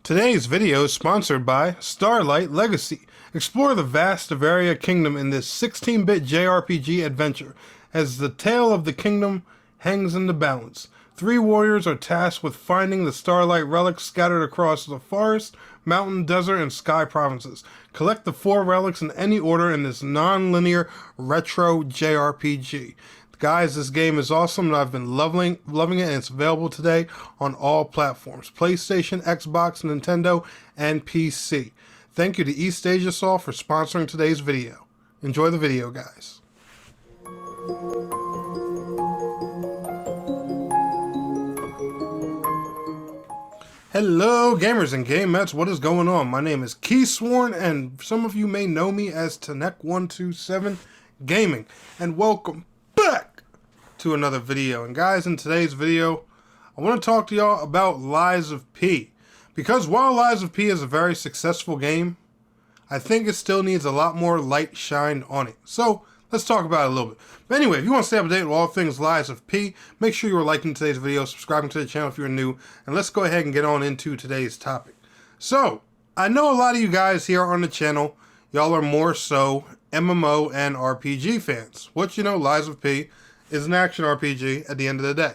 Today's video is sponsored by Starlight Legacy. Explore the vast Averia kingdom in this 16-bit JRPG adventure as the tale of the kingdom hangs in the balance. Three warriors are tasked with finding the Starlight relics scattered across the forest, mountain, desert, and sky provinces. Collect the 4 relics in any order in this non-linear retro JRPG. Guys, this game is awesome and I've been loving it, and it's available today on all platforms: PlayStation, Xbox, Nintendo, and PC. Thank you to East Asia Soul for sponsoring today's video. Enjoy the video, guys. Hello gamers and gamettes, what is going on? My name is Keysworn and some of you may know me as Tanek127 Gaming, and welcome back to another video. And guys, in today's video I want to talk to y'all about Lies of P, because while Lies of P is a very successful game, I think it still needs a lot more light shined on it. So let's talk about it a little bit. But anyway, if you want to stay up to date with all things Lies of P, make sure you are liking today's video, subscribing to the channel if you're new, and let's go ahead and get on into today's topic. So I know a lot of you guys here on the channel, y'all are more so MMO and RPG fans, which, you know, Lies of P is an action RPG at the end of the day.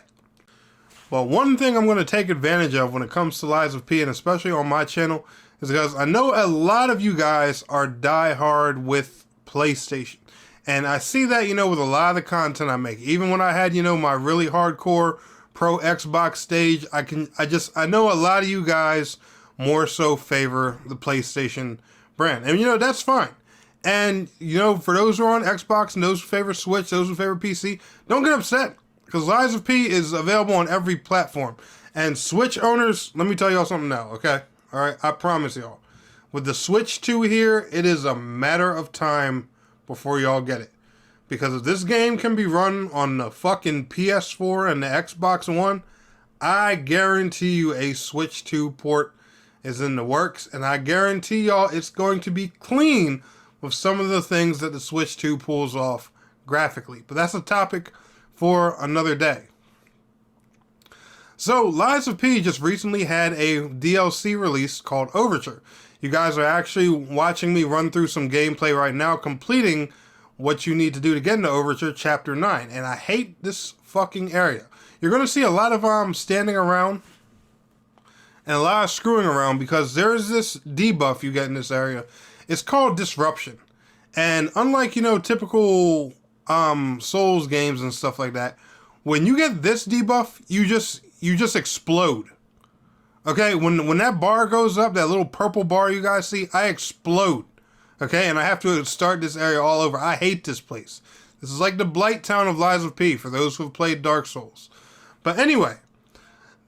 Well, one thing I'm going to take advantage of when it comes to Lies of P, and especially on my channel, is because I know a lot of you guys are die-hard with PlayStation. And I see that, you know, with a lot of the content I make. Even when I had, you know, my really hardcore pro Xbox stage, I know a lot of you guys more so favor the PlayStation brand. And, you know, that's fine. And, you know, for those who are on Xbox and those who favor Switch, those who favor PC, don't get upset, because Lies of P is available on every platform. And Switch owners, let me tell y'all something now, okay? All right, I promise y'all. With the Switch 2 here, it is a matter of time before y'all get it. Because if this game can be run on the fucking PS4 and the Xbox One, I guarantee you a Switch 2 port is in the works. And I guarantee y'all it's going to be clean with some of the things that the Switch 2 pulls off graphically. But that's a topic for another day. So, Lies of P just recently had a DLC release called Overture. You guys are actually watching me run through some gameplay right now, completing what you need to do to get into Overture Chapter 9. And I hate this fucking area. You're going to see a lot of standing around and a lot of screwing around, because there's this debuff you get in this area. It's called Disruption. And unlike, you know, typical Souls games and stuff like that, when you get this debuff, you just explode. Okay, when that bar goes up, that little purple bar you guys see, I explode. Okay, and I have to start this area all over. I hate this place. This is like the blight town of Lies of P for those who have played Dark Souls. But anyway,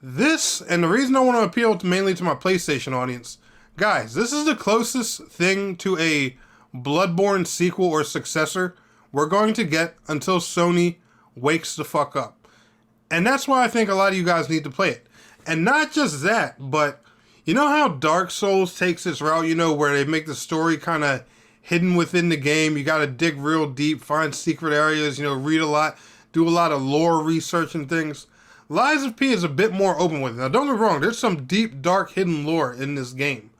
this, and the reason I want to appeal mainly to my PlayStation audience, guys, this is the closest thing to a Bloodborne sequel or successor we're going to get until Sony wakes the fuck up. And that's why I think a lot of you guys need to play it. And not just that, but you know how Dark Souls takes its route, you know, where they make the story kind of hidden within the game. You got to dig real deep, find secret areas, you know, read a lot, do a lot of lore research and things. Lies of P is a bit more open with it. Now, don't get me wrong, there's some deep, dark, hidden lore in this game.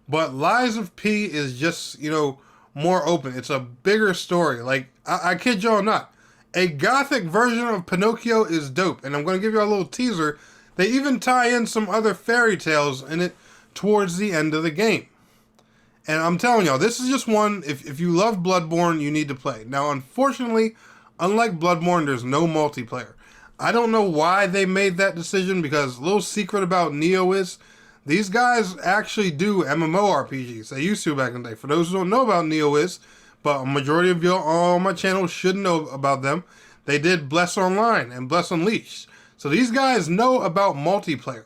But Lies of P is just, you know, more open. It's a bigger story. Like, I kid y'all not. A gothic version of Pinocchio is dope. And I'm going to give you a little teaser. They even tie in some other fairy tales in it towards the end of the game. And I'm telling y'all, this is just one, if you love Bloodborne, you need to play. Now, unfortunately, unlike Bloodborne, there's no multiplayer. I don't know why they made that decision, because a little secret about Neo is, these guys actually do MMORPGs. They used to back in the day. For those who don't know about Neo is, but a majority of y'all on my channel should know about them, they did Bless Online and Bless Unleashed. So these guys know about multiplayer.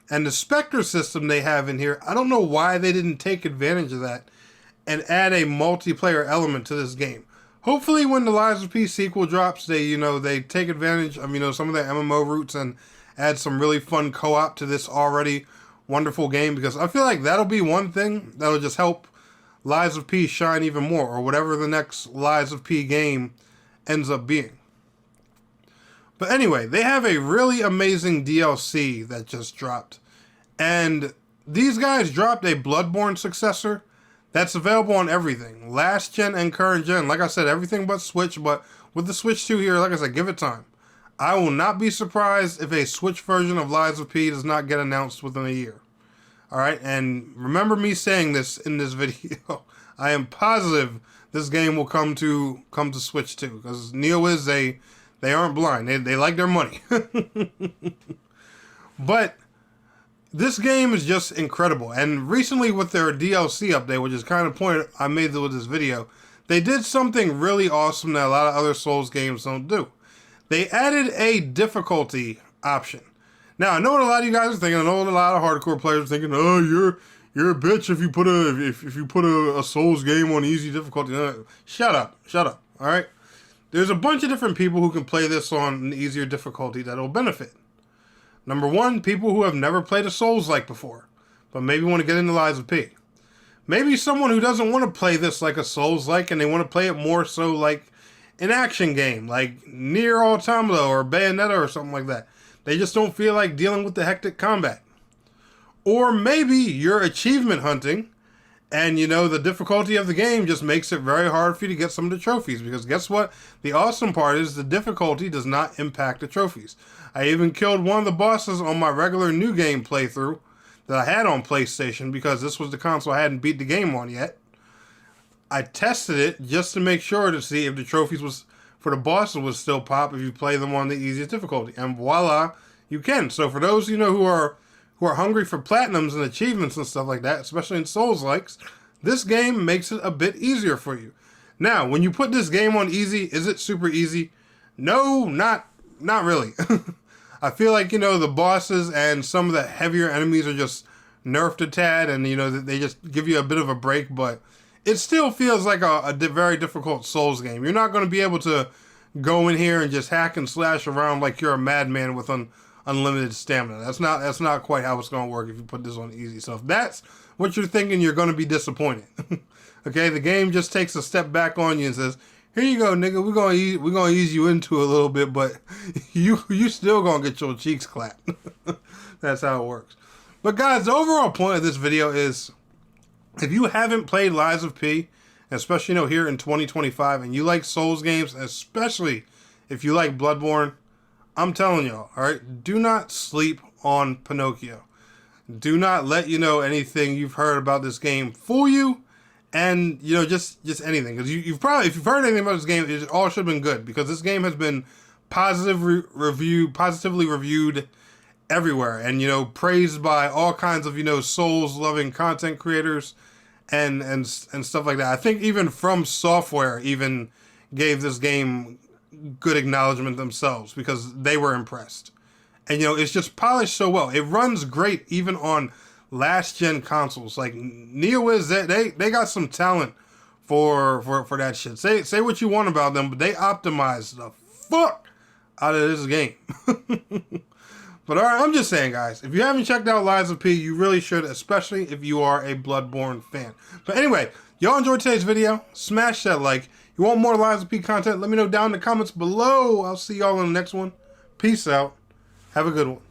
And the Spectre system they have in here, I don't know why they didn't take advantage of that and add a multiplayer element to this game. Hopefully when the Lies of P sequel drops, they take advantage of, you know, some of their MMO roots and add some really fun co-op to this already wonderful game, because I feel like that'll be one thing that'll just help Lies of P shine even more, or whatever the next Lies of P game ends up being. But anyway, they have a really amazing DLC that just dropped. And these guys dropped a Bloodborne successor that's available on everything. Last gen and current gen. Like I said, everything but Switch, but with the Switch 2 here, like I said, give it time. I will not be surprised if a Switch version of Lies of P does not get announced within a year. Alright, and remember me saying this in this video. I am positive this game will come to Switch too, because NeoWiz, they aren't blind. They like their money. But this game is just incredible. And recently with their DLC update, which is kind of the point I made with this video, they did something really awesome that a lot of other Souls games don't do. They added a difficulty option. Now, I know what a lot of you guys are thinking. I know what a lot of hardcore players are thinking. Oh, you're a bitch if you put a Souls game on easy difficulty. No, shut up. All right. There's a bunch of different people who can play this on an easier difficulty that'll benefit. Number one, people who have never played a Soulslike before, but maybe want to get into Lies of P. Maybe someone who doesn't want to play this like a Soulslike and they want to play it more so like an action game, like Nier Automata or Bayonetta or something like that. They just don't feel like dealing with the hectic combat. Or maybe you're achievement hunting and, you know, the difficulty of the game just makes it very hard for you to get some of the trophies. Because guess what? The awesome part is the difficulty does not impact the trophies. I even killed one of the bosses on my regular new game playthrough that I had on PlayStation because this was the console I hadn't beat the game on yet. I tested it just to make sure to see if the trophies for the bosses would still pop if you play them on the easiest difficulty. And voila, you can. So for those, you know, who are hungry for platinums and achievements and stuff like that, especially in Souls-likes, this game makes it a bit easier for you. Now, when you put this game on easy, is it super easy? No, not really. I feel like, you know, the bosses and some of the heavier enemies are just nerfed a tad and, you know, they just give you a bit of a break, but it still feels like a very difficult Souls game. You're not going to be able to go in here and just hack and slash around like you're a madman with unlimited stamina. That's not quite how it's going to work if you put this on easy. So if that's what you're thinking, you're going to be disappointed. Okay, the game just takes a step back on you and says, "Here you go, nigga. We're gonna ease you into a little bit, but you still gonna get your cheeks clapped." That's how it works. But guys, the overall point of this video is, if you haven't played Lies of P, especially, you know, here in 2025, and you like Souls games, especially if you like Bloodborne, I'm telling y'all, all right, do not sleep on Pinocchio. Do not let, you know, anything you've heard about this game fool you, and, you know, just anything, because you've probably, if you've heard anything about this game, it all should have been good, because this game has been positively reviewed everywhere, and, you know, praised by all kinds of, you know, Souls-loving content creators and stuff like that. I think even From Software even gave this game good acknowledgement themselves because they were impressed. And, you know, it's just polished so well. It runs great even on last-gen consoles. Like, NeoWiz, they got some talent for that shit. Say what you want about them, but they optimized the fuck out of this game. But alright, I'm just saying, guys, if you haven't checked out Lies of P, you really should, especially if you are a Bloodborne fan. But anyway, y'all enjoyed today's video, smash that like. You want more Lies of P content, let me know down in the comments below. I'll see y'all in the next one. Peace out. Have a good one.